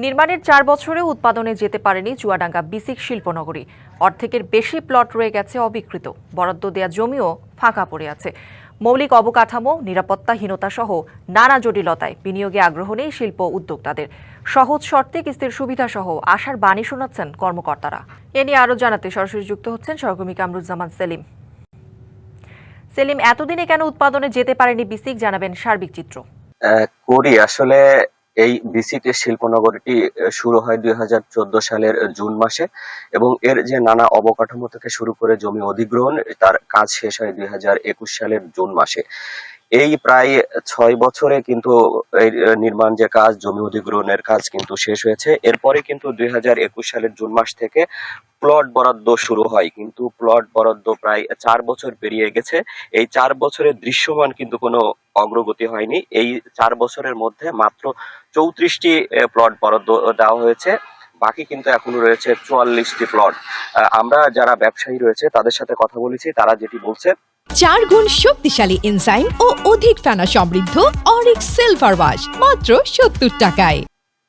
নির্মাণের ৪ বছরে উৎপাদনে যেতে পারেনি চুয়াডাঙ্গা বিসিক শিল্পনগরী। অর্ধেকের বেশি প্লট রয়ে গেছে অবিকৃত, বরাদ্দ দেয়া জমিও ফাঁকা পড়ে আছে। মৌলিক অবকাঠামো, নিরাপত্তাহীনতা সহ নানা জটিলতায় বিনিয়োগে আগ্রহ নেই শিল্প উদ্যোক্তাদের। সহজ শর্তে কিস্তির সুবিধা সহ আশার বাণী শোনাচ্ছেন কর্মকর্তারা। এ নিয়ে আরও জানাতে সরাসরি যুক্ত হচ্ছেন সহকর্মী কামরুজ্জামান সেলিম। সেলিম, এতদিনে কেন উৎপাদনে যেতে পারেনি বিসিক, জানাবেন সার্বিক চিত্র। আসলে এই বিসিকে শিল্পনগরীটি শুরু হয় 2014 সালের জুন মাসে এবং এর যে নানা অবকাঠামো থেকে শুরু করে জমি অধিগ্রহণ, তার কাজ শেষ হয় 2021 সালের জুন মাসে। এই প্রায় 6 বছরে কিন্তু এই নির্মাণ যে কাজ, জমি অধিগ্রহণের কাজ কিন্তু শেষ হয়েছে। এরপরে কিন্তু 2021 সালের জুন মাস থেকে প্লট বরাদ্দ শুরু হয়, কিন্তু প্লট বরাদ্দ প্রায় 4 বছর পেরিয়ে গেছে। এই 4 বছরে দৃশ্যমান কিন্তু কোনো অগ্রগতি হয়নি। এই 4 বছরের মধ্যে মাত্র 34টি প্লট বরাদ্দ দেওয়া হয়েছে। বাকি কিন্তু এখনো রয়েছে 44টি প্লট। আমরা যারা ব্যবসায়ী রয়েছে তাদের সাথে কথা বলেছি, তারা যেটি বলছে, 4 গুণ শক্তিশালী এনজাইম ও অধিক ফেনা সমৃদ্ধ অরিক্স সিলভার ওয়াশ মাত্র 70 টাকায়।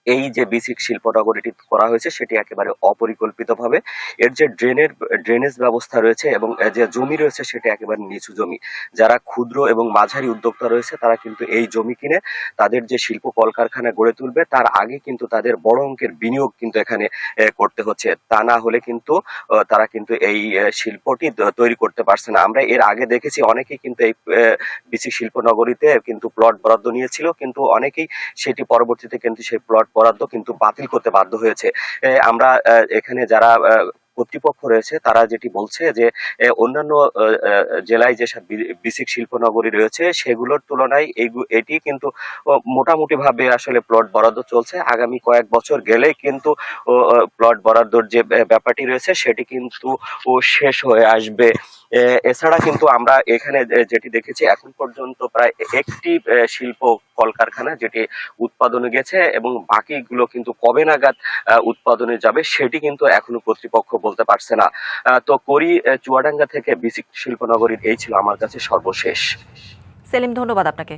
এই যে বিসিক শিল্পনগরীটি করা হয়েছে সেটি একেবারে অপরিকল্পিতভাবে। এর যে ড্রেনেজ ব্যবস্থা রয়েছে এবং যে জমি রয়েছে সেটা একেবারে নিচু জমি। যারা ক্ষুদ্র এবং মাঝারি উদ্যোক্তা রয়েছে তারা কিন্তু এই জমি কিনে তাদের যে শিল্প কলকারখানা গড়ে তুলবে, তার আগে কিন্তু তাদের বড় অঙ্কের বিনিয়োগ কিন্তু এখানে করতে হচ্ছে। তা না হলে কিন্তু তারা কিন্তু এই শিল্পটি তৈরি করতে পারছে না। আমরা এর আগে দেখেছি অনেকেই কিন্তু এই বিসিক শিল্পনগরীতে কিন্তু প্লট বরাদ্দ নিয়েছিল, কিন্তু অনেকেই সেটি পরবর্তীতে কিন্তু সেই প্লট বরাদ্দ কিন্তু বাতিল করতে বাধ্য হয়েছে। আমরা এখানে যারা কর্তৃপক্ষ রয়েছে তারা যেটি বলছে যে অন্যান্য জেলায় যেসব বিসিক শিল্পনগরী রয়েছে সেগুলোর তুলনায় এটি কিন্তু মোটামুটি ভাবে আসলে প্লট বরাদ্দ চলছে। আগামী কয়েক বছর গেলেই কিন্তু প্লট বরাদ্দর যে ব্যাপারটি রয়েছে সেটি কিন্তু শেষ হয়ে আসবে। এছাড়া কিন্তু আমরা এখানে যেটি দেখেছি, এখন পর্যন্ত প্রায় একটি শিল্প কলকারখানা যেটি উৎপাদনে গেছে এবং বাকিগুলো কিন্তু কবে নাগাদ উৎপাদনে যাবে সেটি কিন্তু এখনো কর্তৃপক্ষ বলতে পারছে না। তো চুয়াডাঙ্গা থেকে বিসিক শিল্পনগরীর এই ছিল আমার কাছে সর্বশেষ। সেলিম, ধন্যবাদ আপনাকে।